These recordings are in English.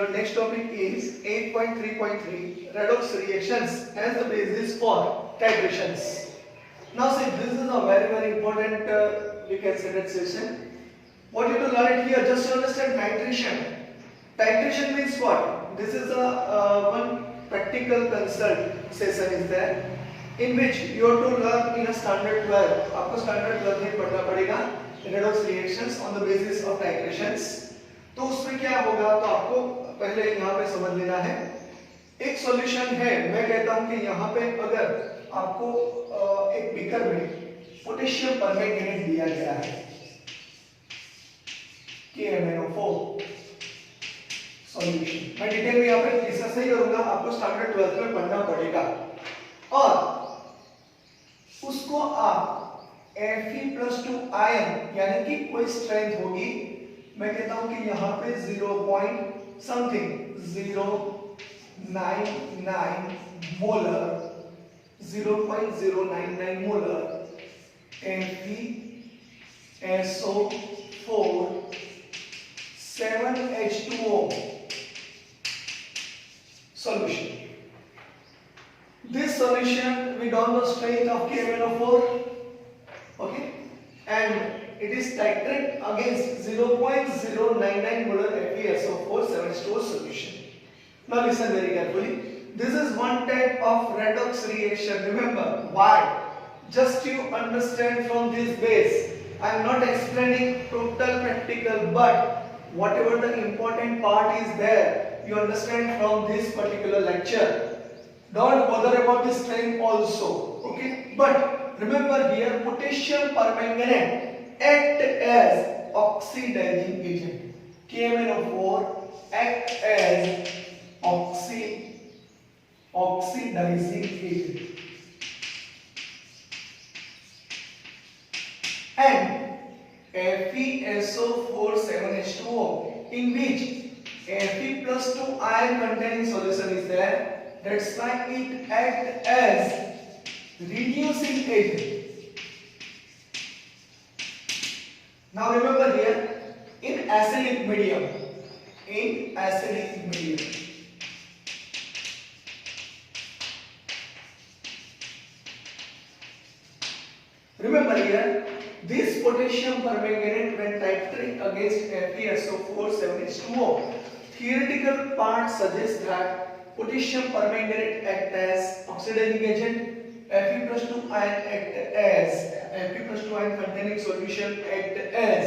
your next topic is 8.3.3 redox reactions as the basis for titrations. Now see, this is a very important we can say that session. What you to learn it here, just to understand titration. Titration means what? This is a one practical consult session is there in which you have to learn in a standard 12. आपको standard 12 में पढ़ना पड़ेगा redox reactions on the basis of titrations. तो उसमें क्या होगा, तो आपको पहले यहाँ पे समझ लेना है. एक सॉल्यूशन है, मैं कहता हूँ कि यहाँ पे अगर आपको एक बीकर में पोटेशियम परमैंगनेट दिया गया है KMnO4 सॉल्यूशन, मैं डिटेल में यहाँ पे डिस्कस नहीं करूंगा, आपको स्टैंडर्ड 12th में पढ़ना पड़ेगा. और उसको आप Fe+2 आयन यानी कि कोई स्ट्रेंथ होगी, मैं कहता हूं कि यहाँ पे 0.099 molar 0.099 molar FeSO4 7H2O solution. This solution we know the strength of KMnO4, okay, and it is titrated against 0.099 molar FeSO4 7H2O solution. Now listen very carefully. This is one type of redox reaction. Remember why? Just you understand from this base. I am not explaining total practical, but whatever the important part is there, you understand from this particular lecture. Don't bother about the strength also, okay? But remember here, potassium permanganate act as oxidizing agent. KMnO4 act as oxidizing agent. And FeSO4 7H2O, in which Fe+2 ion containing solution is there. That's why it acts as reducing agent. Now remember here, in acidic medium, remember here, this potassium permanganate when titrated against FeSO4 7H2O, theoretical part suggests that potassium permanganate act as oxidizing agent, Fe+2 ion act as Fe+2 ion containing solution act as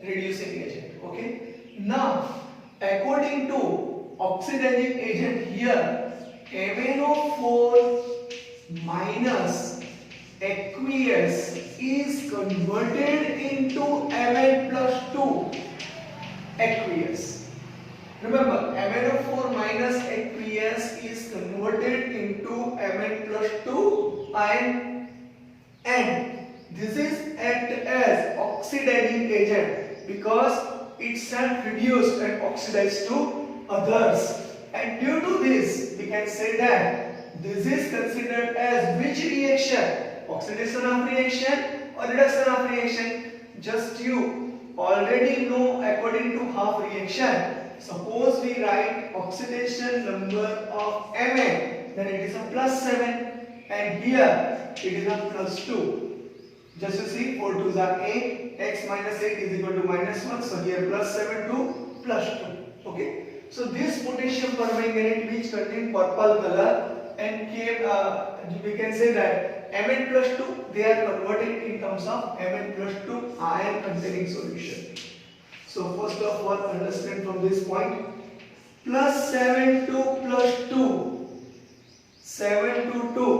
reducing agent. Okay. Now, according to oxidizing agent here, MnO4 minus aqueous is converted into Mn+2 aqueous. Remember, MnO4 minus aqueous is converted into Mn+2 ion, and this is act as oxidizing agent because it self reduced and oxidized to others. And due to this, we can say that this is considered as which reaction? Oxidation of reaction or reduction of reaction? Just you already know according to half reaction. Suppose we write oxidation number of Mn, then it is a +7, and here it is a +2. Just you see, 4 2s are 8, x minus 8 is equal to -1, so here +7 to +2. Okay, so this potassium permanganate which contain purple color and we can say that Mn+2, they are converted in terms of Mn+2 ion containing solution. So first of all, understand from this point, +7 to +2, 7 to 2,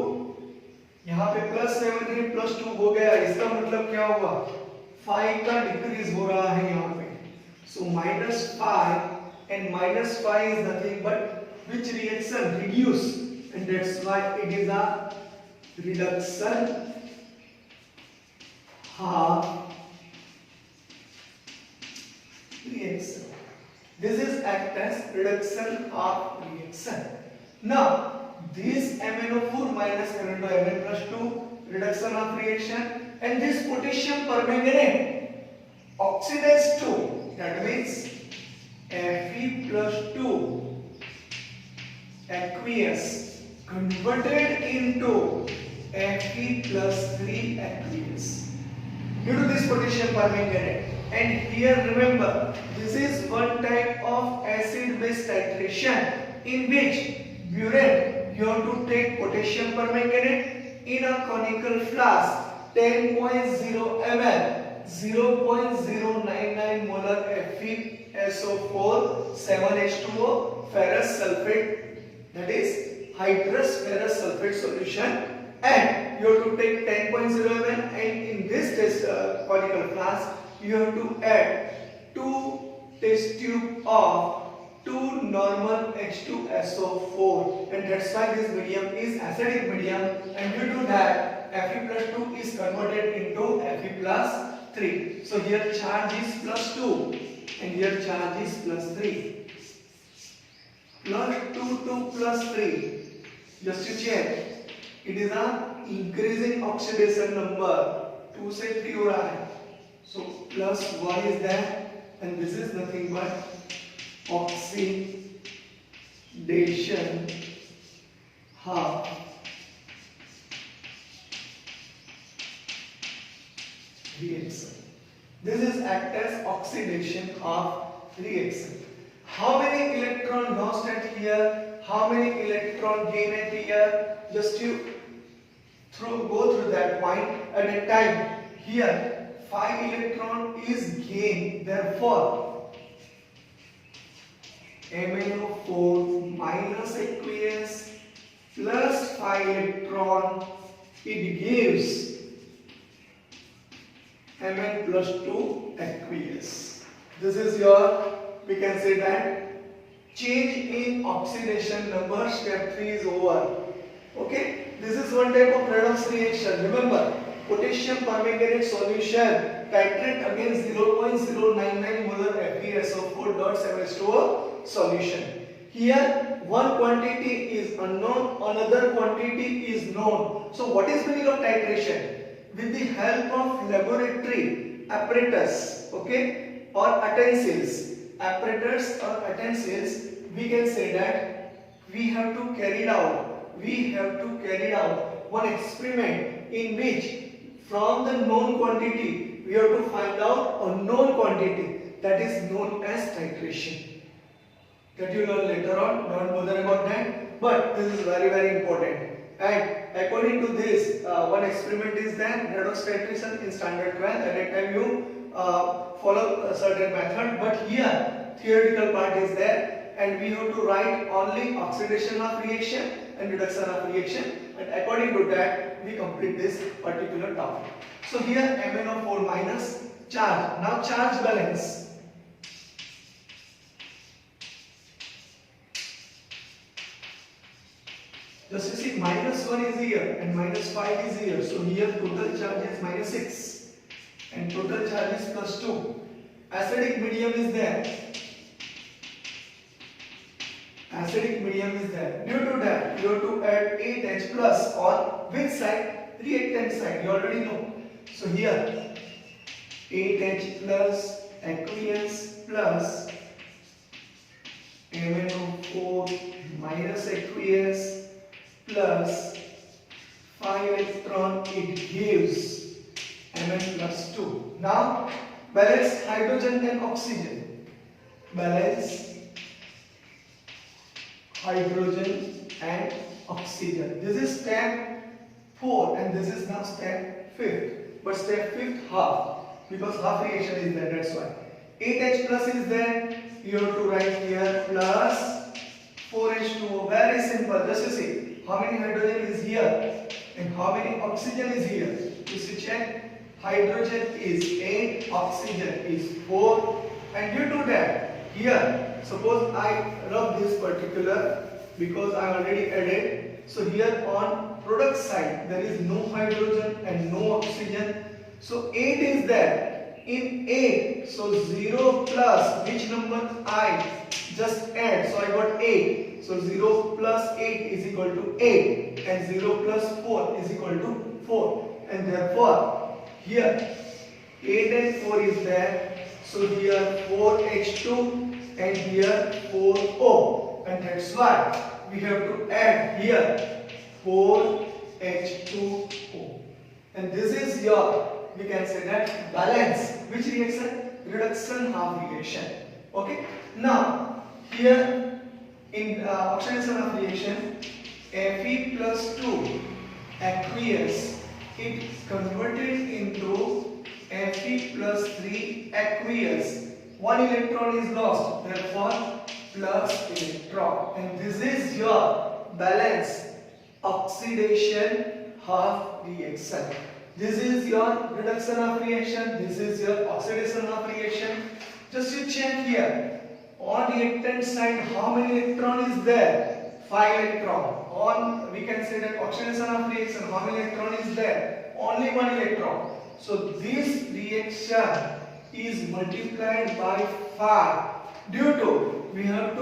यहाँ पे +7 से +2 हो गया, इसका मतलब क्या होगा? 5 का डिक्रीज हो रहा है यहाँ पे. So -5 and -5 is nothing but which reaction? Reduce, and that's why it is a reduction half reaction. This is act as reduction of reaction. Now this MnO4 minus Mn+2 reduction of reaction, and this potassium permanganate oxidized to, that means Fe plus 2 aqueous converted into Fe plus 3 aqueous due to this potassium permanganate. And here remember, this is one type of acid base titration in which burette you have to take potassium permanganate in a conical flask 10.0 ml 0.099 molar FeSO4 7H2O ferrous sulfate, that is hydrous ferrous sulfate solution, and you have to take 10.0 ml, and in this test conical flask you have to add 2 test tube of 2 normal H2SO4, and that's why this medium is acidic medium, and due to that Fe plus 2 is converted into Fe plus 3. So here charge is plus 2 and here charge is plus 3. Plus 2 to plus 3. Just to check, it is a increasing oxidation number. 2 से 3 हो रहा है. So plus 1 is there, and this is nothing but oxidation half reaction. This is act as oxidation of reaction. How many electron lost at here? How many electron gain at here? Just you go through that point at a time. Here 5 electron is gained. Therefore, MnO4 minus aqueous plus 5 electron, it gives Mn plus 2 aqueous. This is your, we can say that change in oxidation number, step 3 is over. Okay, this is one type of redox reaction. Remember, potassium permanganate solution titrate against 0.099 molar FeSO4 dot 7H2O solution. Here one quantity is unknown, another quantity is known. So what is meaning of titration? With the help of laboratory apparatus, okay, or utensils, we can say that we have to carry out one experiment in which from the known quantity we have to find out a known quantity, that is known as titration. That you learn later on, don't bother about that, but this is very, very important. And according to this, one experiment is then redox titration in standard 12. At that time you follow a certain method, but here theoretical part is there, and we have to write only oxidation of reaction and reduction of reaction, and according to that we complete this particular topic. So here MnO4 minus charge. Now charge balance. Just you see, minus 1 is here and minus 5 is here. So here total charge is minus 6 and total charge is plus 2. Acidic medium is there. Due to that, you have to add 8H plus on which side? Reactant side. You already know. So here 8H plus aqueous plus MnO4 minus aqueous plus 5 electron, it gives Mn plus 2. Now balance hydrogen and oxygen. Balance hydrogen and oxygen. This is step 4 and this is now step 5th. But step 5th half, because half reaction is there, that's why. 8H plus is there, you have to write here plus 4H2O. Very simple. Just you see, how many hydrogen is here and how many oxygen is here. Just you check, hydrogen is 8, oxygen is 4, and due to that, here suppose I rub this particular, because I already added. So here on product side there is no hydrogen and no oxygen. So 8 is there. In 8, so 0 plus which number I just add. So I got 8. So 0 plus 8 is equal to 8 and 0 plus 4 is equal to 4. And therefore here 8 and 4 is there. So here 4H2 and here 4O, and that's why we have to add here 4H2O, and this is your, we can say that, balance which reaction? Reduction half reaction. Okay, now here in oxidation half reaction, Fe plus 2 aqueous, it converted into Fe plus 3 aqueous. One electron is lost, therefore plus electron, and this is your balance oxidation half reaction. This is your reduction of reaction, this is your oxidation of reaction. Just you check here, on reactant side how many electron is there? 5 electron. On, we can say that oxidation of reaction, how many electron is there? Only 1 electron. So this reaction is multiplied by 5 due to we have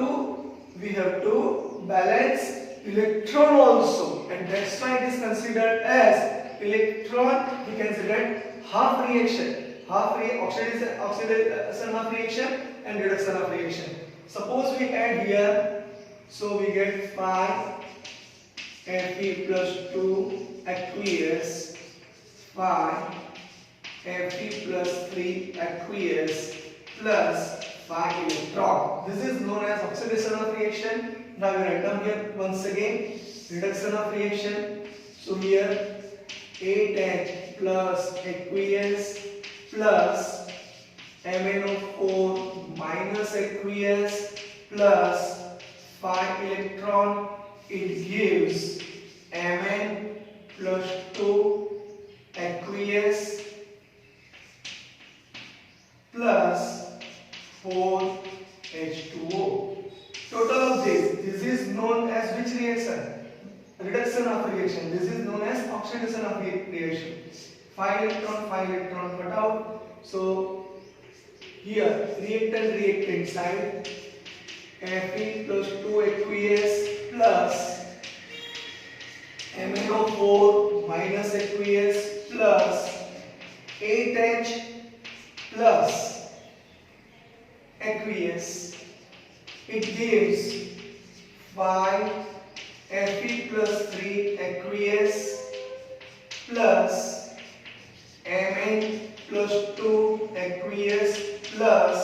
to balance electron also, and that's why it is considered as electron, we can say that half reaction, oxidation half reaction and reduction of reaction. Suppose we add here, so we get 5 Fe plus 2 aqueous, 5 Fe plus 3 aqueous plus 5 electron. This is known as oxidation of reaction. Now we write down here once again reduction of reaction. So here 8H plus aqueous plus MnO4 minus aqueous plus 5 electron, it gives Mn plus 2 aqueous plus 4H2O. Total of this is known as which reaction? Reduction of reaction. This is known as oxidation of reaction. 5 electron cut out. So here reactant side, Fe plus 2 aqueous plus MnO4 minus aqueous plus 8H plus aqueous, it gives 5 Fe plus 3 aqueous plus Mn plus 2 aqueous plus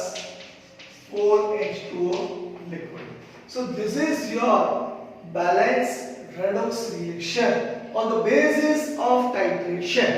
4H2O liquid. So this is your balance redox reaction on the basis of titration.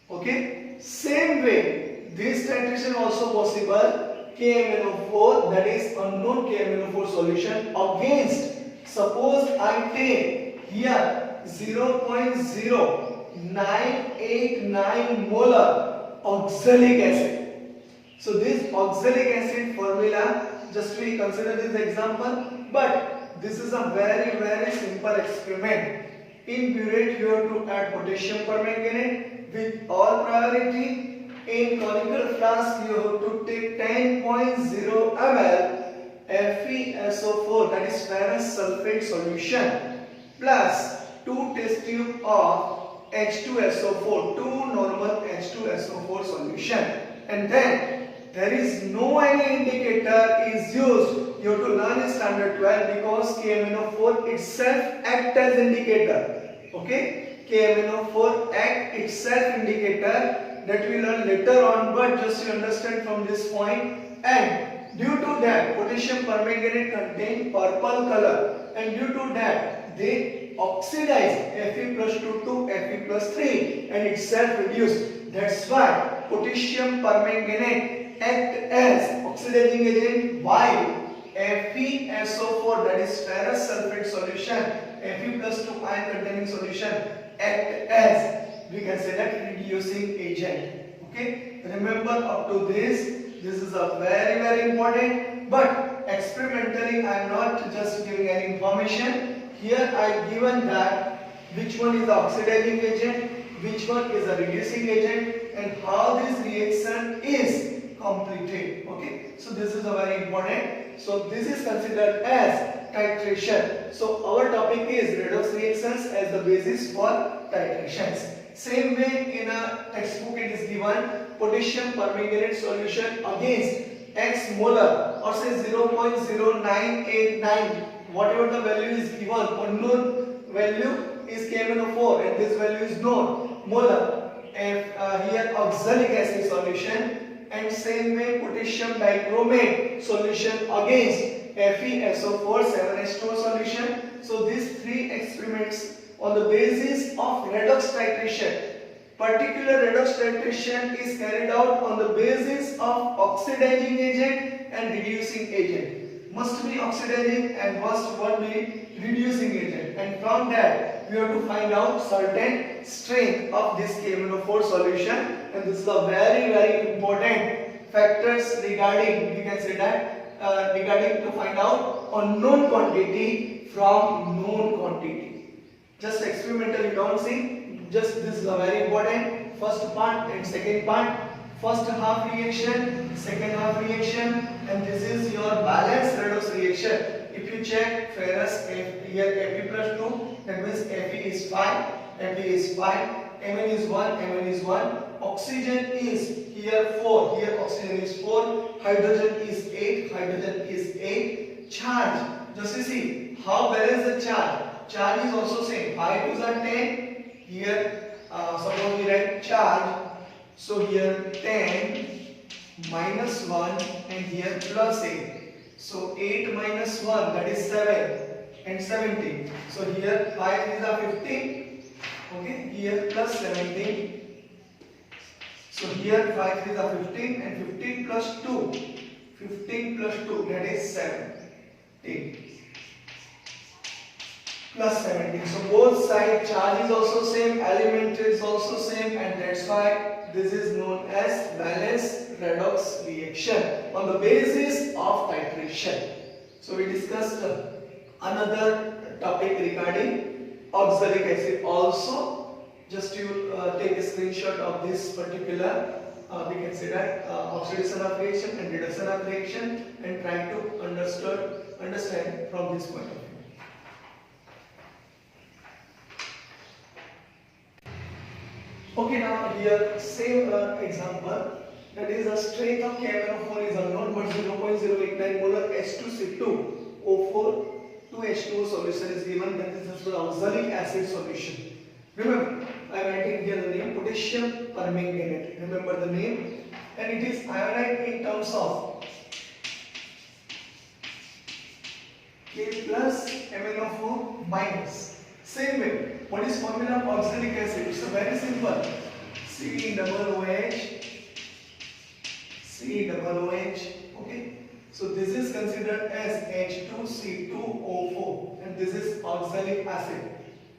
Okay, same way this titration also possible. KMnO4, that is unknown KMnO4 solution against, suppose I take here 0.0989 molar oxalic acid. So this oxalic acid formula, just we consider this example, but this is a very simple experiment. In burette you have to add potassium permanganate with all priority. In conical flask you have to take 10.0 ml FeSO4, that is ferrous sulfate solution, plus 2 test tube of H2SO4, 2 normal H2SO4 solution, and then there is no any indicator is used. You have to learn in standard 12 because KMnO4 itself act as indicator. Okay, KMnO4 act itself indicator, that we learn later on, but just you understand from this point. And due to that potassium permanganate contain purple color, and due to that they oxidize Fe plus 2 to Fe plus 3 and itself reduce. That's why potassium permanganate act as oxidizing agent, while FeSO4, that is ferrous sulfate solution, Fe plus 2 ion containing solution, act as, we can say that, reducing agent. Okay, remember up to this is a very important, but experimentally I am not just giving any information. Here I given that which one is the oxidizing agent, which one is the reducing agent, and how this reaction is completed. Okay, so this is a very important. So this is considered as titration. So our topic is redox reactions as the basis for titrations. Same way in a textbook it is given potassium permanganate solution against X molar or say 0.0989, whatever the value is given, unknown value is KMnO4 and this value is known, molar, and here oxalic acid solution, and same way potassium dichromate solution against FeSO4 7H2O solution. So these three experiments on the basis of redox titration. Particular redox titration is carried out on the basis of oxidizing agent and reducing agent. Must be oxidizing and must be reducing agent. And from that we have to find out certain strength of this KMnO4 solution. And this is a very important factors regarding, we can say that regarding to find out unknown quantity from known quantity. Just experimental, you don't see. Just this is a very important first part and second part. First half reaction, second half reaction, and this is your balanced redox reaction. If you check ferrous here Fe plus 2, that means Fe is 5, Fe is 5, Mn is 1, Mn is 1. Oxygen is here 4, here oxygen is 4, hydrogen is 8, hydrogen is 8. Charge, just you see how balanced the charge. Charge is also same. 5 2s are 10. Here suppose we write charge, so here 10 minus 1 and here plus 8. So 8 minus 1, that is 7 and 17. So here 5 is a 15. Okay, here plus 17. So here 5 is a 15 and 15 plus 2. 15 plus 2, that is 17. Plus 17. So both side charge is also same, element is also same, and that's why this is known as balanced redox reaction on the basis of titration. So we discussed another topic regarding oxalic acid also. Just you take a screenshot of this particular we can say that oxidation of reaction and reduction of reaction, and try to understand from this point of view. Okay, now here same example, that is the strength of KMnO4 is unknown, but 0.089 molar H2CO4 2H2O solution is given. That is the oxalic acid solution. Remember, I am writing here the name potassium permanganate. Remember the name, and it is ionized in terms of K plus MnO4 minus. Same way, what is formula of oxalic acid? It's very simple. COOH. Okay. So this is considered as H2C2O4, and this is oxalic acid.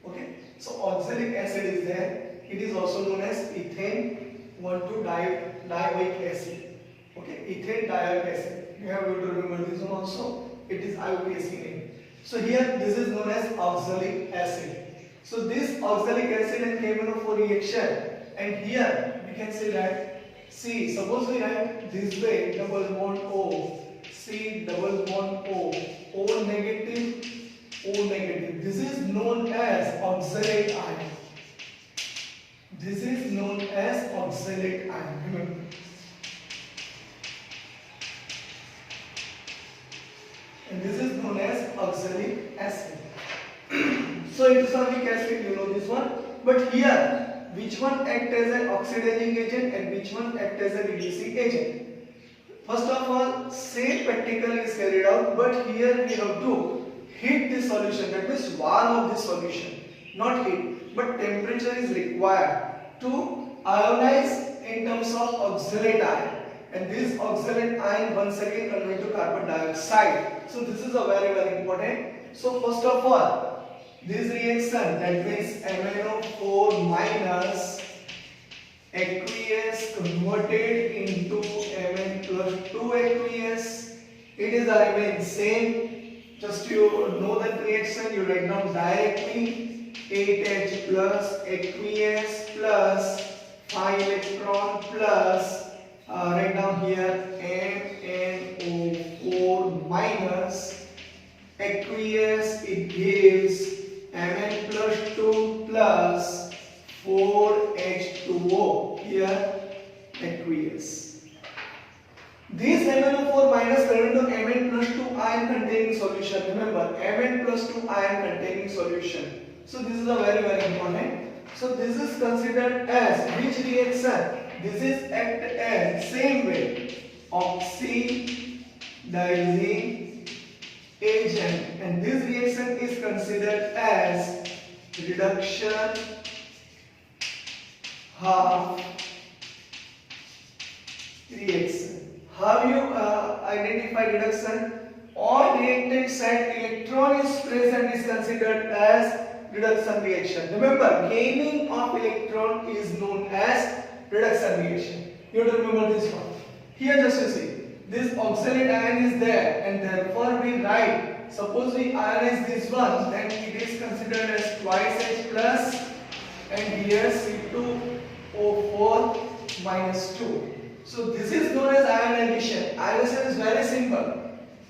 Okay. So oxalic acid is there. It is also known as ethane 1,2-dioic acid. Okay. Ethane dioic acid. You have to remember this one also. It is IUPAC name. So here this is known as oxalic acid. So this oxalic acid and KMnO4 reaction, and here we can say that C, suppose we write this way, double bond O, C double bond O, O negative, O negative. This is known as oxalate ion. This is known as oxalate ion. Remember. And this is known as oxalic acid. So it is oxalic acid, you know this one. But here, which one acts as an oxidizing agent and which one acts as a reducing agent? First of all, same practical is carried out, but here we have to heat this solution. That means warm up this solution, not heat, but temperature is required to ionize in terms of oxalate ion. And this oxalate ion once again convert to carbon dioxide. So this is a very important. So first of all, this reaction, that means MnO4 minus aqueous converted into Mn plus 2 aqueous. It is remain same. Just you know that reaction, you write down directly 8H plus aqueous plus 5 electron plus write down here MnO4 minus aqueous, it gives Mn plus 2 plus 4H2O, here aqueous. This MnO4 minus current of Mn plus 2 ion containing solution. Remember, Mn plus 2 ion containing solution. So this is a very important. So this is considered as which reaction? This is act as same way oxidizing agent, and this reaction is considered as reduction half reaction. How you identify reduction? All reactant site electron is present is considered as reduction reaction. Remember, gaining of electron is known as reduction reaction. You have to remember this one. Here just you see, this oxalate ion is there, and therefore we write, suppose we ionize this one, then it is considered as twice H plus, and here C2O4 minus 2. So this is known as ionization. Ionization is very simple.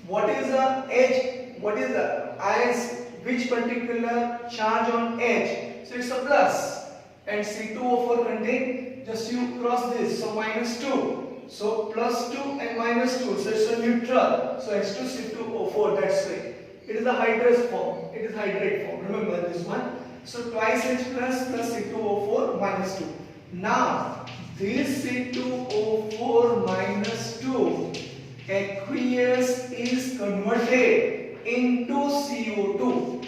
What is the H? What is the ions? Which particular charge on H? So it's a plus, and C2O4 contain, just you cross this, so minus 2. So plus 2 and minus 2, so it's a neutral. So H2C2O4, that's why. It is a hydrate form. It is hydrate form. Remember this one. So twice H plus plus C2O4 minus 2. Now this C2O4 minus 2 aqueous is converted into CO2.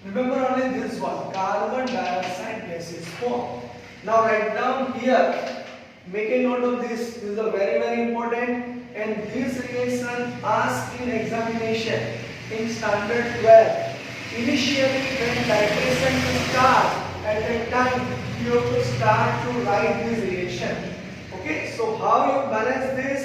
Remember only this one, carbon dioxide gases form. Now write down here, make a note of this. This is a very important, and this reaction asked in examination in standard 12. Initially when titration will start, at that time you have to start to write this reaction. Okay, so how you balance this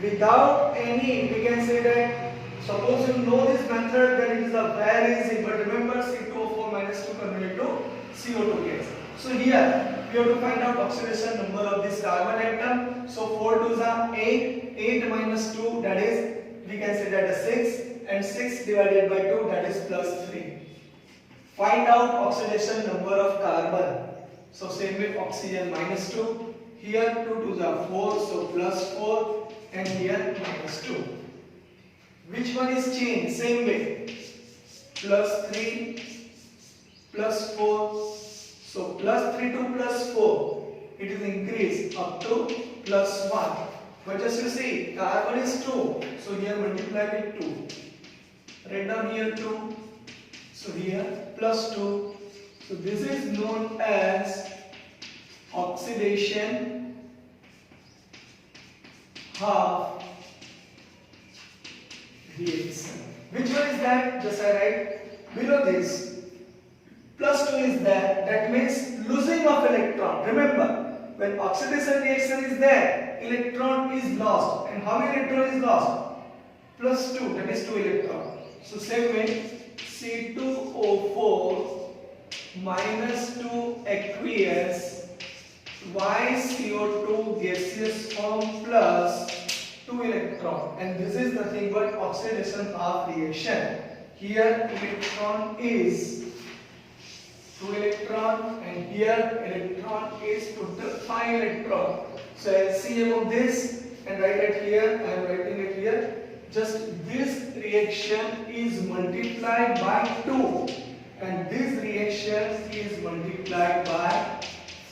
without any, we can say that, suppose you know this method, then it is a very easy, but remember C2O4 minus 2 converted to CO2 gas. So here we have to find out oxidation number of this carbon atom. So 4 2s are 8, 8 minus 2, that is, we can say that is 6, and 6 divided by 2, that is plus 3. Find out oxidation number of carbon. So same way oxygen minus 2, here 2 2s are 4, so plus 4, and here minus 2. Which one is changed? Same way, plus 3, plus 4, so plus 3 to plus 4, it is increased up to plus 1. But just you see, carbon is 2, so here multiply with 2. Write down here 2, so here plus 2. So this is known as oxidation half reaction. Which one is that? Just I write below this. Plus 2 is there, that means losing of electron. Remember, when oxidation reaction is there, electron is lost. And how many electron is lost? Plus 2, that is 2 electron. So same way, C2O4 minus 2 aqueous twice CO2 gaseous form plus 2 electron, and this is nothing but oxidation half reaction. Here electron is 2 electron, and here electron is total 5 electron. So LCM of this, and write it here, I am writing it here. Just this reaction is multiplied by 2, and this reaction is multiplied by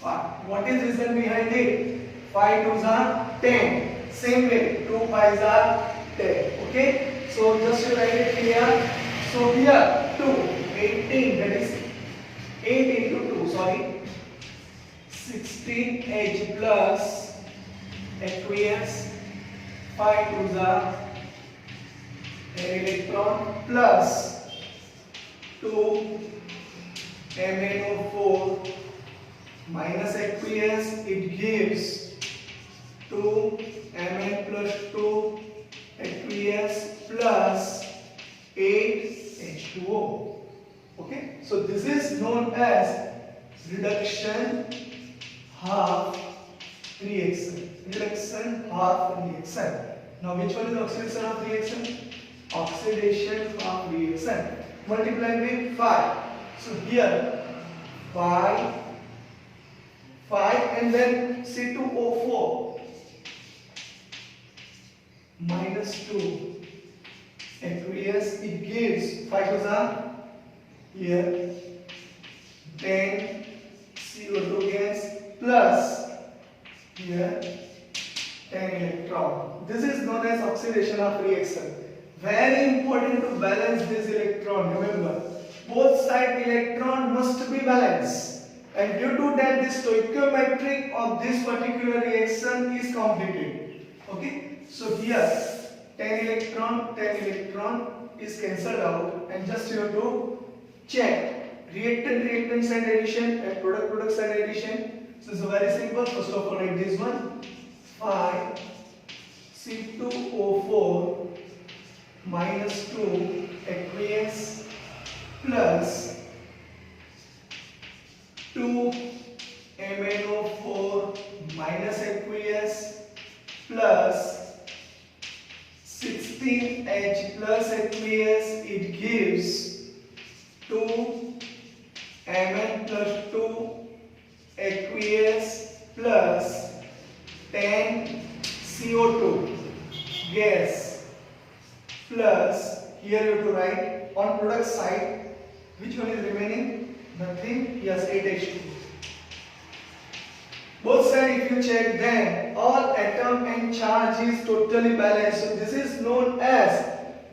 5. What is reason behind it? 5 2s are 10. Same way, 2 5s are 10. Okay, so just you write it here. So here 2, 18, that is 8 into 2, sorry, 16H plus aqueous, 5 2s are electron plus 2 MnO4 minus aqueous, it gives 2 Mn plus 2 aqueous plus 8 H2O. Okay, so this is known as reduction half reaction. Reduction half reaction. Now which one is oxidation half reaction? Oxidation half reaction. Multiply with 5. So here 5, and then C2O4. minus 2 aqueous, it gives 5 to the here 10 CO2 gas plus here 10 electron. This is known as oxidation of reaction. Very important to balance this electron. Remember, both side electron must be balanced, and due to that this stoichiometric of this particular reaction is completed. Okay, so here 10 electron is cancelled out, and just you have to check reactant side addition and product side addition. So it's very simple. First of all, write this one 5 C2O4 minus 2 aqueous plus 2 MnO4 minus aqueous plus 16H plus aqueous, it gives 2 Mn plus 2 aqueous plus 10 CO2 gas plus, here you have to write on product side, which one is remaining? Nothing. Yes, 8H2. Both sides if you check, then all atom and charge is totally balanced. So this is known as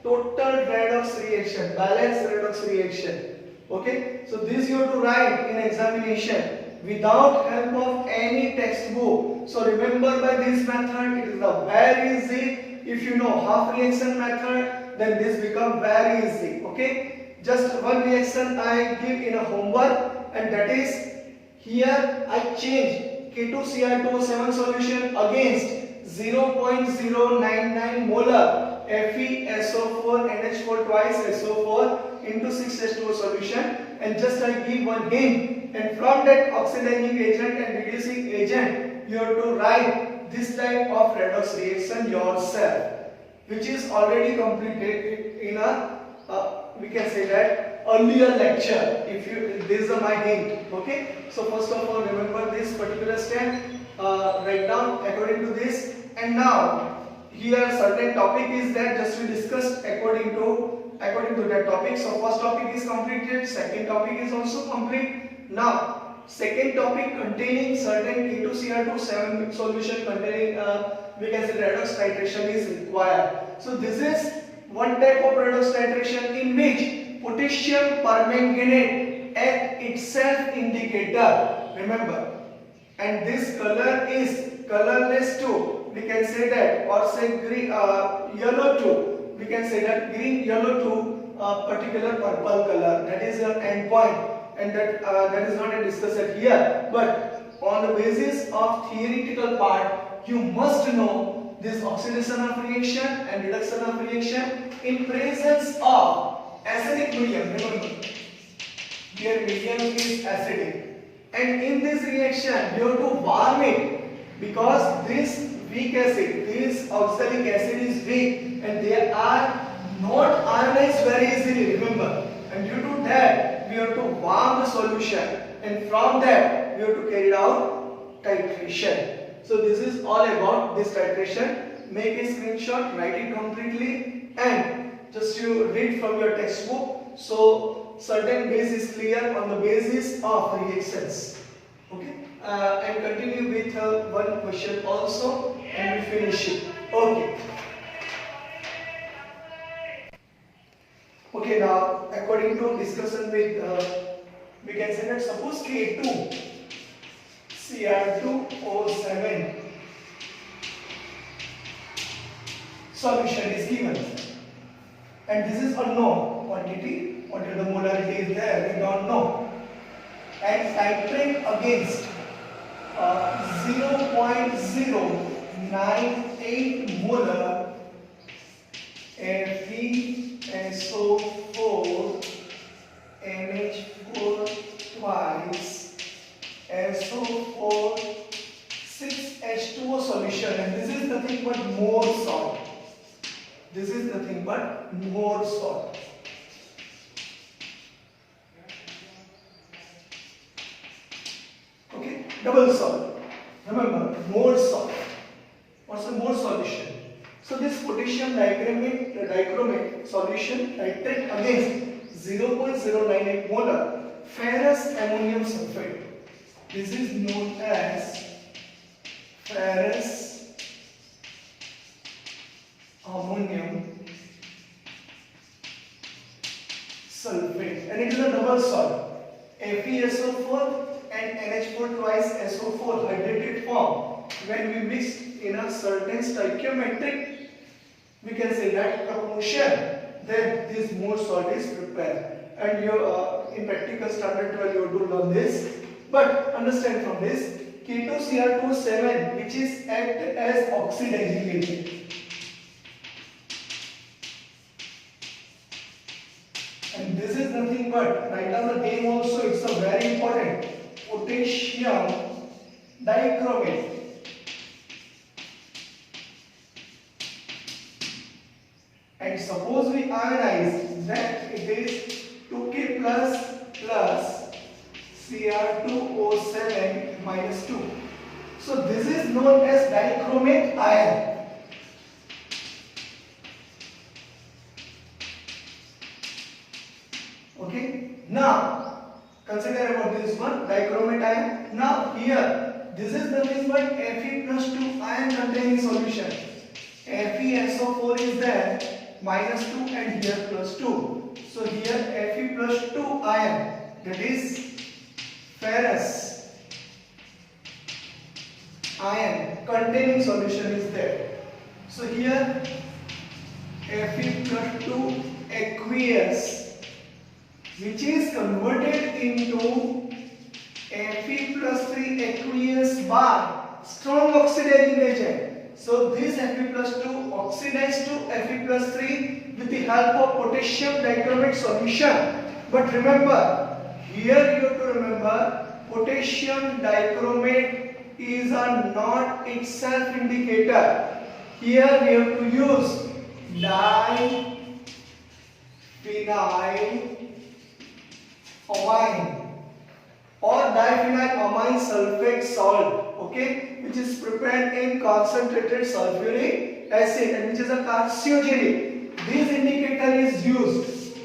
total redox reaction, balanced redox reaction. Okay, so this you have to write in examination without help of any textbook. So remember, by this method it is very easy. If you know half reaction method, then this become very easy. Okay, just one reaction I give in a homework, and that is here I change K2Cr2O7 solution against 0.099 molar FeSO4 NH4 twice SO4 into 6H2O solution, and just I give one hint, and from that oxidizing agent and reducing agent you have to write this type of redox reaction yourself, which is already completed in a we can say that earlier lecture. If you, this is my hint. Okay, so first of all remember this particular step, write down according to this, and now here certain topic is that just we discussed according to that topic. So first topic is completed, second topic is also complete. Now second topic containing certain K2Cr2O7 solution containing we can say redox titration is required. So this is one type of redox titration in which potassium permanganate act itself indicator. Remember, and this color is colorless too. We can say that, or say green, yellow too. We can say that green, yellow to particular purple color. That is your end point, and that is not discussed here. But on the basis of theoretical part, you must know this oxidation of reaction and reduction of reaction in presence of acidic medium. Remember, here medium is acidic, and in this reaction you have to warm it, because this weak acid, this oxalic acid is weak, and they are not ionized very easily. Remember, and due to that we have to warm the solution, and from that we have to carry out titration. So this is all about this titration. Make a screenshot, write it completely, and just you read from your textbook. So certain base is clear on the basis of reactions. Okay, and continue with one question also, and we finish it. Okay. Okay, now according to discussion with we can say that suppose K2 Cr2O7 solution is given, and this is unknown quantity, what is the molarity is there, we don't know, and titrate against 0.098 molar FeSO4 NH4 twice SO4 6H2O solution, and this is nothing but more salt. This is nothing but more salt. Okay, double salt. Remember, more salt. What's the more solution? So this potassium dichromate solution titrate against 0.098 molar ferrous ammonium sulfate. This is known as ferrous ammonium sulfate, and it is a double salt, FeSO4 and NH4 twice SO4 hydrated form. When we mix in a certain stoichiometric, we can say that proportion, then this more salt is prepared. And you in practical standard 12 you have to learn this. But understand from this, K2Cr2 which is act as oxidizing agent. And this is nothing but, write down the name also, it's a very important, potassium dichromate. And suppose we ionize, then it is 2K plus Cr2O7 minus 2. So this is known as dichromate ion. Okay, now consider about this one, dichromate ion. Now here, this is nothing but Fe plus 2 ion containing solution. FeSO4 is there, minus 2 and here plus 2. So here Fe plus 2 ion, that is ferrous ion containing solution is there. So here Fe plus 2 aqueous, which is converted into Fe plus 3 aqueous by strong oxidizing agent. So this Fe plus 2 oxidized to Fe plus 3 with the help of potassium dichromate solution. But remember, here you have to remember, potassium dichromate is a not itself indicator. Here we have to use diphenylamine or diphenylamine sulfate salt, okay, which is prepared in concentrated sulfuric acid and which is a carcinogenic. This indicator is used,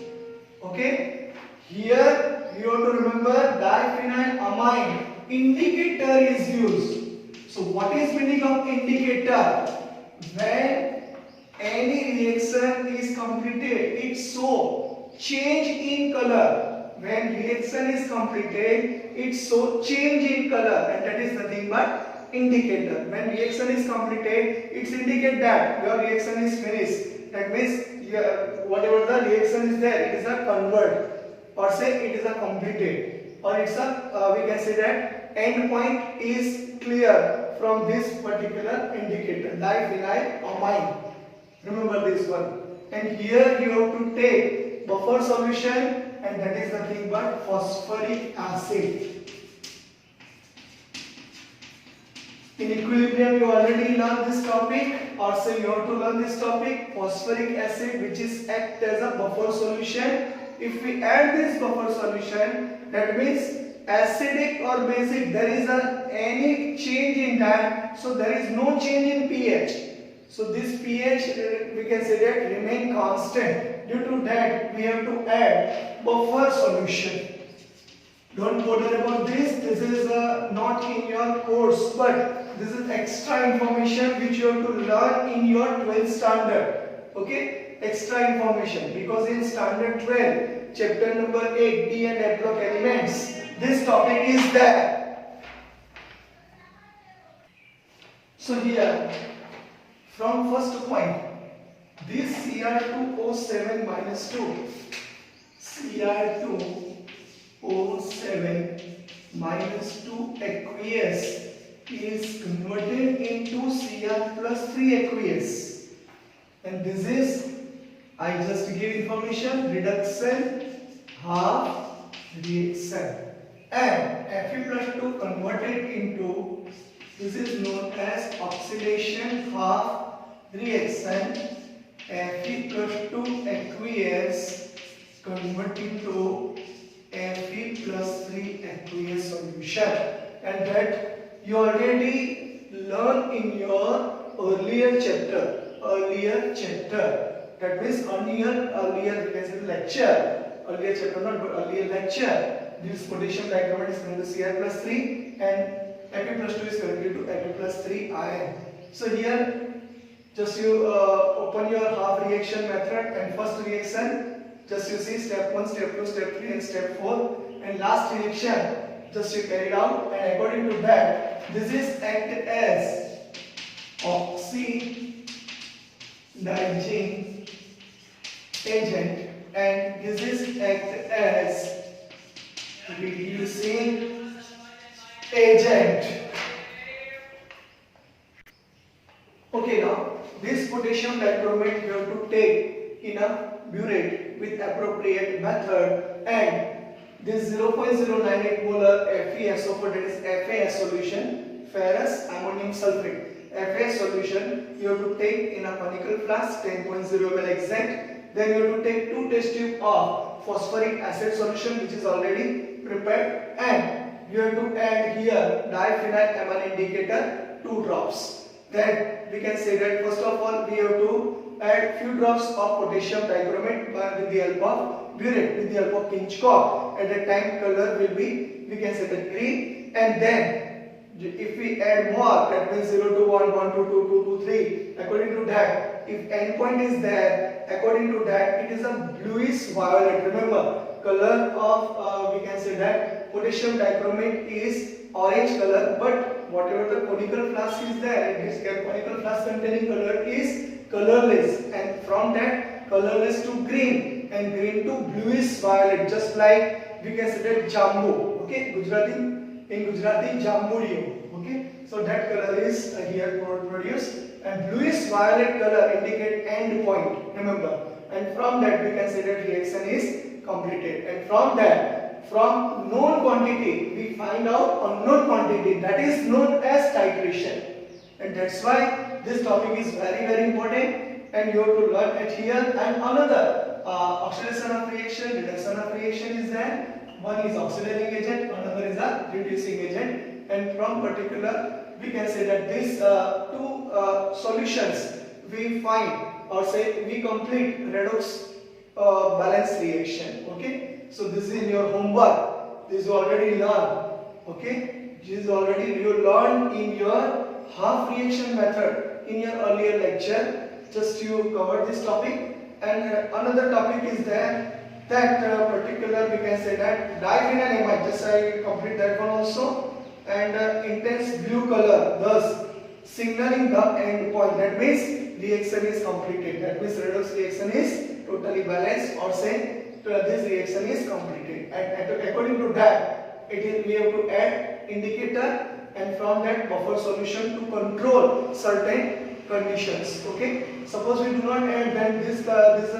okay. Here you have to remember, diphenylamine indicator is used. So what is meaning of indicator? When any reaction is completed, it shows change in color. When reaction is completed, it shows change in color, and that is nothing but indicator. When reaction is completed, it indicates that your reaction is finished. That means whatever the reaction is there, it is a convert, or say it is a completed, or it's a we can say that end point is clear from this particular indicator, diphenylamine. Remember this one. And here you have to take buffer solution, and that is nothing but phosphoric acid. In equilibrium you already learned this topic, or say you have to learn this topic, phosphoric acid, which is act as a buffer solution. If we add this buffer solution, that means acidic or basic, there is any change in that, so there is no change in pH. So this pH we can say that remain constant. Due to that we have to add buffer solution. Don't bother about this. This is not in your course, but this is extra information which you have to learn in your 12th standard. Okay, extra information, because in standard 12, chapter number 8, D and F block elements, this topic is there. So here, from first point, this Cr2O7 minus 2, Cr2O7 minus 2 aqueous is converted into Cr plus 3 aqueous, and this is, I just give information, reduction half reaction, and Fe plus 2 converted into, this is known as oxidation half reaction, Fe plus 2 aqueous converting to Fe plus 3 aqueous solution, and that you already learned in your earlier chapter, earlier chapter. That means earlier we can say lecture. Earlier chapter, not earlier lecture. This potassium dichromate is going to Cr+3 and Fe+2 is going to Fe+3 ion. So here just you open your half reaction method, and first reaction just you see step 1, step 2, step 3 and step 4, and last reaction just you carry out, and according to that this is act as oxidizing agent and this is act as reducing agent. Okay, now this potassium dichromate you have to take in a burette with appropriate method, and this 0.098 molar FeSO4, that is FAS solution, ferrous ammonium sulfate, FAS solution you have to take in a conical flask 10.0 ml exact. Then you have to take 2 test tube of phosphoric acid solution which is already prepared, and you have to add here diphenylamine indicator 2 drops. Then we can say that first of all we have to add few drops of potassium dichromate with the help of burette, with the help of pinch cork. At that time color will be, we can say that green, and then if we add more, that means 0 to 1, 1 to 2, 2 to 3, according to that, if endpoint is there, according to that it is a bluish violet. Remember, color of we can say that potassium dichromate is orange color, but whatever the conical flask is there, this conical flask containing color is colorless, and from that colorless to green and green to bluish violet, just like we can say that jambu. Okay, in Gujarati jambudio. Okay, so that color is here produced, and bluish violet color indicate end point. Remember, and from that we can say that reaction is completed, and from that, from known quantity we find out unknown quantity, that is known as titration. And that's why this topic is very important, and you have to learn it here. And another oxidation of reaction, reduction of reaction is there. One is oxidizing agent, another is a reducing agent, and from particular we can say that these two solutions we find, or say we complete redox balance reaction. Okay, so this is in your homework, this you already learned. Okay, this is already you learned in your half reaction method in your earlier lecture. Just you covered this topic, and another topic is there, that particular we can say that diphenylamine, just I complete that one also, and intense blue color, thus signaling the end point, that means reaction is completed, that means redox reaction is totally balanced, or say this reaction is completed, and according to that we have to add indicator, and from that buffer solution to control certain conditions. Okay, suppose we do not add, then this is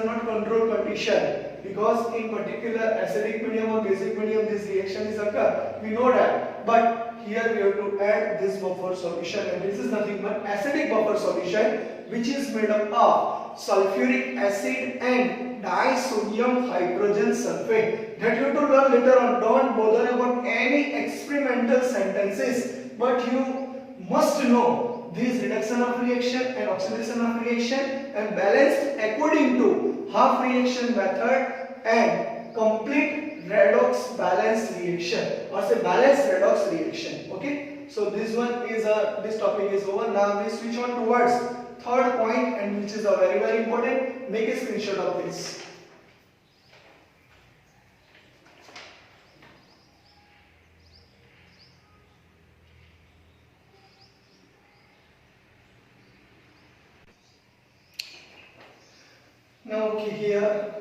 not control condition, because in particular acidic medium or basic medium this reaction is occur, we know that, but here we have to add this buffer solution, and this is nothing but acidic buffer solution which is made up of sulfuric acid and disodium hydrogen sulfate. That you have to learn later on, don't bother about any experimental sentences, but you must know these reduction of reaction and oxidation of reaction, and balanced according to half reaction method and complete redox balance reaction, or say balanced redox reaction. Okay, so this one is this topic is over. Now we switch on towards third point, and which is a very important. Make a screenshot of this. Now okay, here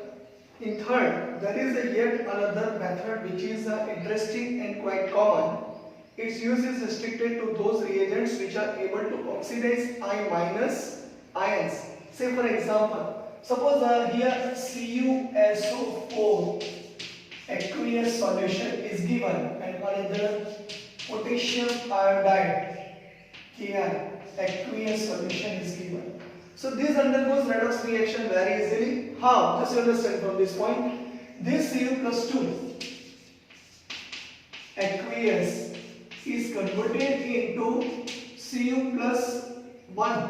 in third there is yet another method which is interesting and quite common. Its use is restricted to those reagents which are able to oxidize I- ions. Say for example, suppose here CuSO4 aqueous solution is given, and another potassium iodide Ki aqueous solution is given. So this undergoes redox reaction very easily. How? Just understand from this point. This Cu+2 aqueous is converted into Cu+1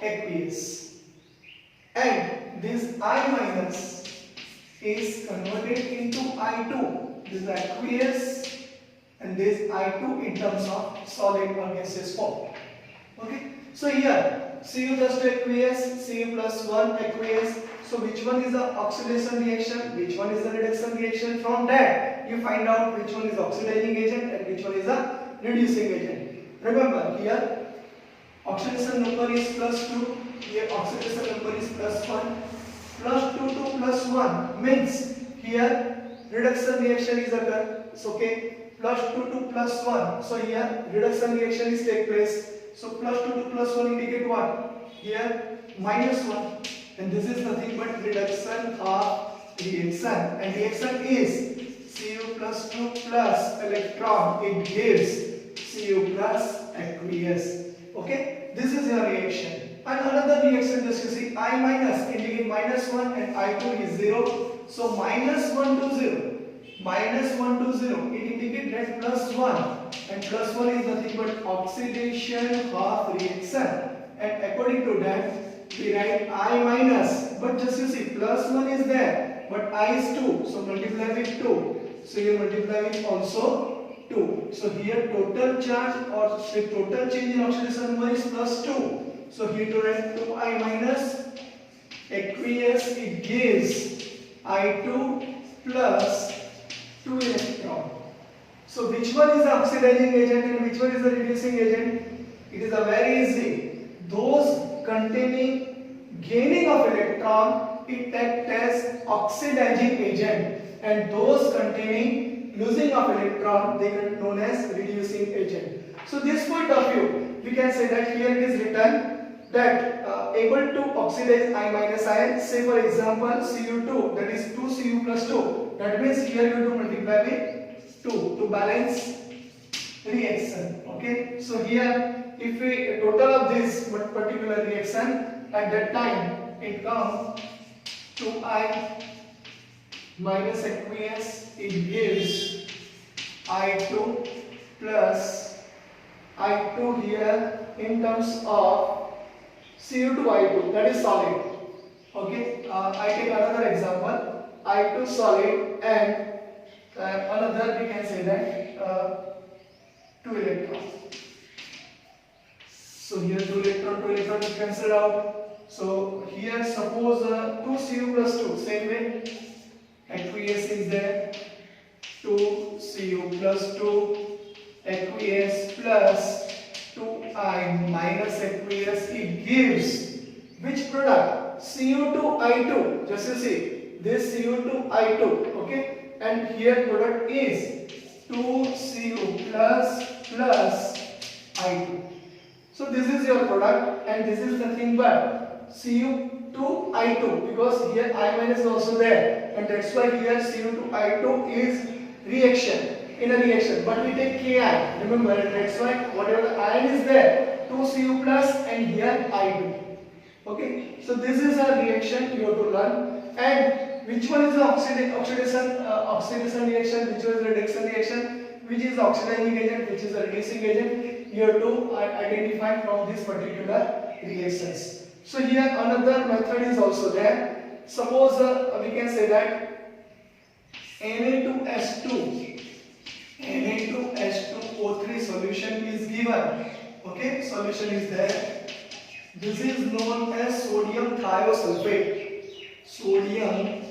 aqueous, and this I minus is converted into I2. This is aqueous and this I2 in terms of solid or gaseous form. Okay, so here Cu plus 2 aqueous, Cu plus 1 aqueous. So which one is the oxidation reaction, which one is the reduction reaction? From that you find out which one is oxidizing agent and which one is a reducing agent. Remember here oxidation number is plus 2, here oxidation number is plus 1. Plus 2 to plus 1 means here reduction reaction is occur. So okay, plus 2 to plus 1. So here reduction reaction is take place. So plus 2 to plus 1 indicate what? Here minus 1. And this is nothing but reduction of reaction. And reaction is Cu plus 2 plus electron. It gives Cu plus aqueous. Okay, this is your reaction. And another reaction, just you see I minus indicate minus 1 and I2 is 0. So minus 1 to 0. Minus 1 to 0. It indicates that plus 1. And plus 1 is nothing but oxidation of reaction. And according to that, we write I minus. But just you see, plus 1 is there. But I is 2. So multiply with 2. So you multiply with also 2. So here total charge or the total change in oxidation number is plus 2. So here to write 2I minus aqueous, it gives I2 plus 2 electron. So which one is the oxidizing agent and which one is the reducing agent? It is a very easy. Those containing gaining of electron, it acts as oxidizing agent, and those containing losing of electron, they are known as reducing agent. So this point of view, we can say that here it is written that able to oxidize I minus ion. Say for example Cu2, that is 2Cu plus 2. That means here you have to multiply with 2 to balance reaction. Okay, so here if we total of this particular reaction, at that time it comes to I minus aqueous, it gives I2 plus I2 here in terms of Cu2I2, that is solid. Okay, I take another example, I2 solid, and another we can say that 2 electrons. So here 2 electron is cancelled out. So here suppose 2Cu plus 2, same way aqueous is there, 2Cu plus 2 aqueous plus 2I minus aqueous, it gives which product? Cu2I2. Just you see this Cu2I2, okay, and here product is 2Cu plus I2. So this is your product and this is nothing but Cu2I2, because here I minus is also there, and that's why here Cu2I2 is reaction. In a reaction, but we take Ki. Remember, that's why whatever the ion is there, 2Cu plus and here I2. Okay, so this is a reaction you have to learn. And which one is the oxidation reaction, which one is the reduction reaction, which is the oxidizing agent, which is the reducing agent, you have to identify from these particular reactions. So here another method is also there. Suppose we can say that Na2H2 Na2H2O3 solution is given. Okay, solution is there. This is known as sodium thiosulfate. Sodium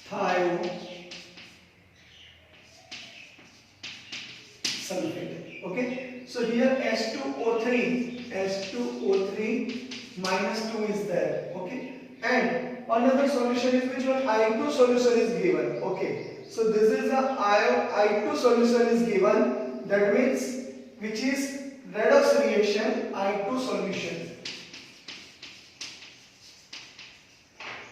thiosulfate. Okay, so here H2O3 minus 2 is there. Okay, and another solution is which one? I2 solution is given. Okay, so this is a I2 solution is given. That means which is redox reaction, I2 solution.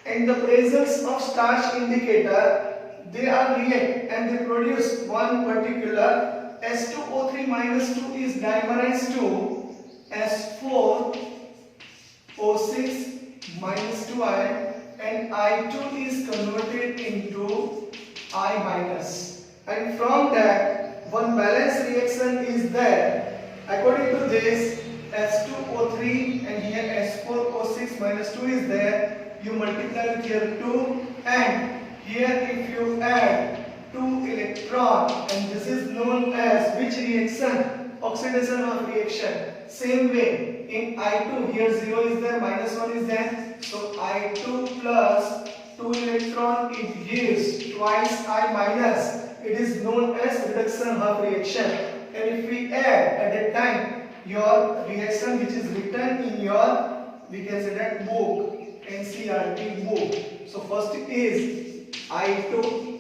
In the presence of starch indicator, they are react and they produce one particular H2O3 minus 2 is dimerized to S4O6 minus 2 ion, and I2 is converted into I minus, and from that one balance reaction is there, According to this, S2O3 and here S4O6 minus 2 is there. You multiply with here 2 and here if you add 2 electron, and this is known as which reaction? Oxidation of reaction. Same way in I2 here 0 is there, minus 1 is there. So I2 plus 2 electron, it gives twice I minus. It is known as reduction of reaction. And if we add at that time your reaction which is written in your, we can say that book, NCERT book. So first is I2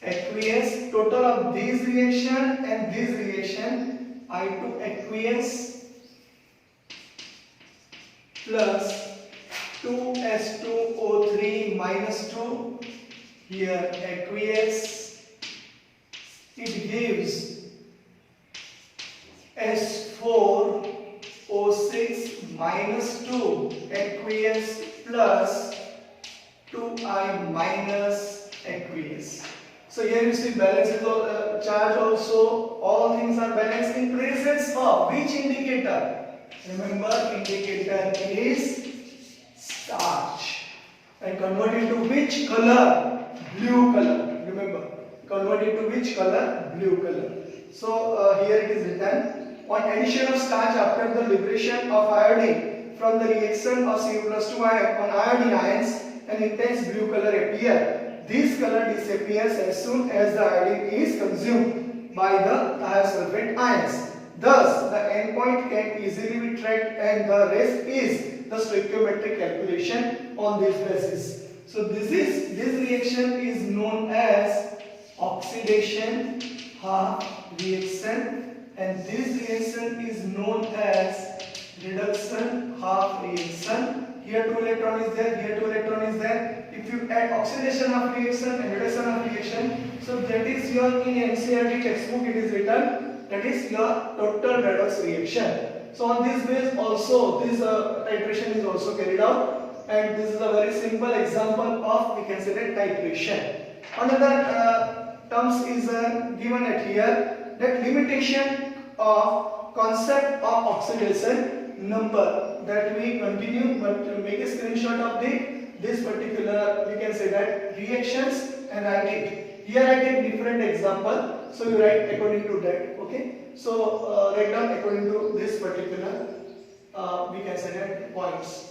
aqueous, total of this reaction and this reaction, I2 aqueous plus 2S2O3 minus 2, here aqueous, it gives S4O6 minus 2 aqueous plus 2I minus aqueous. So here you see balance is charge also, all things are balanced in presence of which indicator? Remember, indicator is starch. And convert into which color? Blue color. Remember, convert into which color? Blue color. So here it is written, on addition of starch after the liberation of iodine from the reaction of Cu+2 ion on iodine ions, an intense blue color appear. This color disappears as soon as the iodine is consumed by the thiosulfate ions. Thus, the endpoint can easily be tracked, and the rest is the stoichiometric calculation on this basis. So this reaction is known as oxidation half reaction, and this reaction is known as reduction half reaction. Here 2 electron is there, here 2 electron is there. If you add oxidation of reaction and reduction of reaction, so that is your, in NCERT textbook it is written, that is your total redox reaction. So on this base also this titration is also carried out, and this is a very simple example of, we can say that, titration. Another terms is given at here, that limitation of concept of oxidation number, that we continue, but make a screenshot of this particular, we can say that, reactions, and write it. Here I take different example, so you write according to that. Okay, so write down according to this particular, we can say that, points.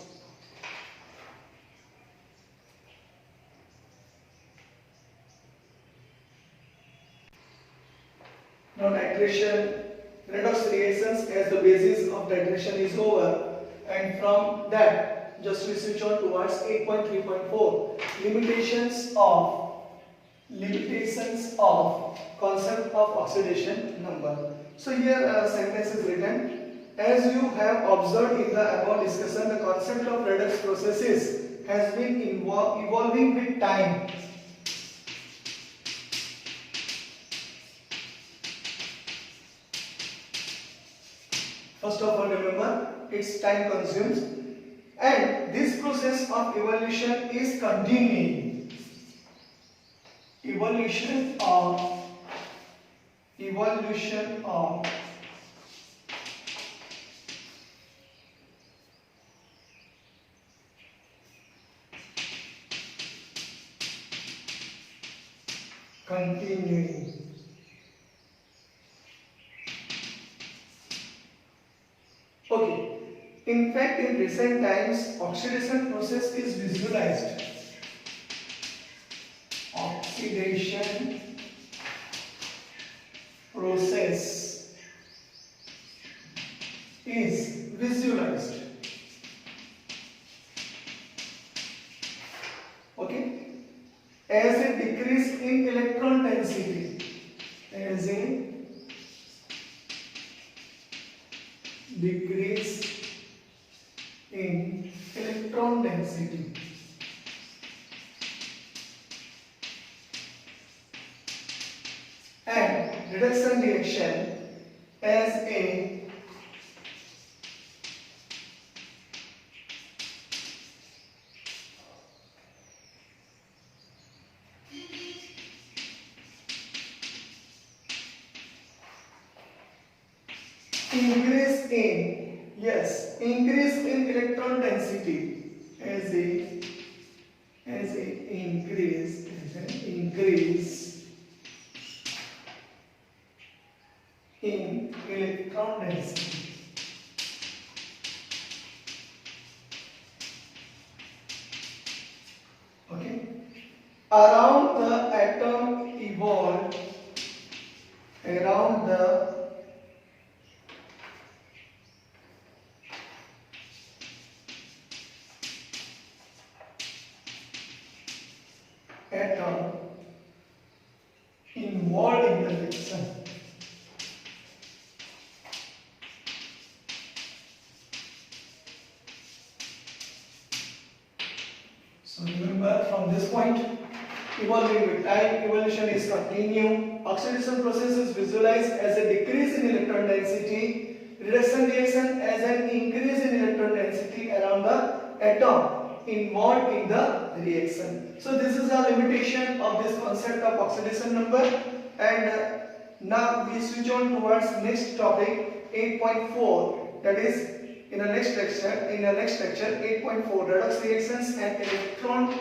Now titration, redox reactions as the basis of titration is over, and from that just we switch on towards 8.3.4, limitations of concept of oxidation number. So here a sentence is written, as you have observed in the above discussion, the concept of redox processes has been evolving with time. First of all, remember, it's time consumes, and this process of evolution is continuing. Evolution of continuing. Okay. In fact, in recent times, oxidation process is visualized. Oxidation process is visualized. Okay, as a decrease in electron density, as a decrease in electron density. And reduction reaction as a increase in, yes, increase in electron density, as a increase in electron density. Okay, around the atom evolved, around the atom involved in the reaction. So remember, from this point, evolving with time, evolution is continue. Oxidation process is visualized as a decrease in electron density. Reduction reaction as an increase in electron density around the atom involved in the reaction. So this is a limitation of this concept of oxidation number. And now we switch on towards next topic, 8.4, that is in the next lecture, 8.4, redox reactions and electrode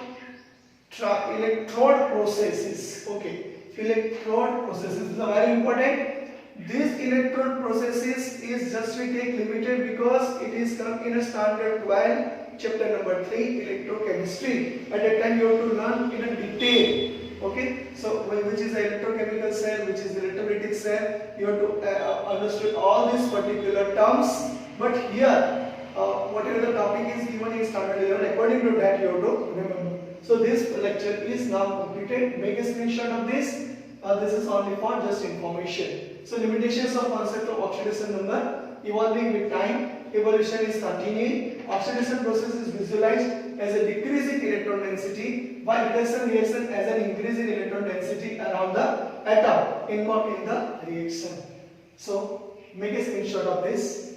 processes. Okay, electrode processes is very important. This electrode processes is just we take limited because it is come in a standard 12, chapter number 3, electrochemistry. At that time you have to learn in a detail. Okay, so which is the electrochemical cell, which is the electrolytic cell, you have to understand all these particular terms. But here, whatever the topic is given in standard 11, according to that you have to remember. So this lecture is now completed. Make a screenshot of this. This is only for just information. So limitations of concept of oxidation number, evolving with time, evolution is continuing. Oxidation process is visualized as a decrease in electron density, while reduction reaction as an increase in electron density around the atom involved in the reaction. So make a screenshot of this.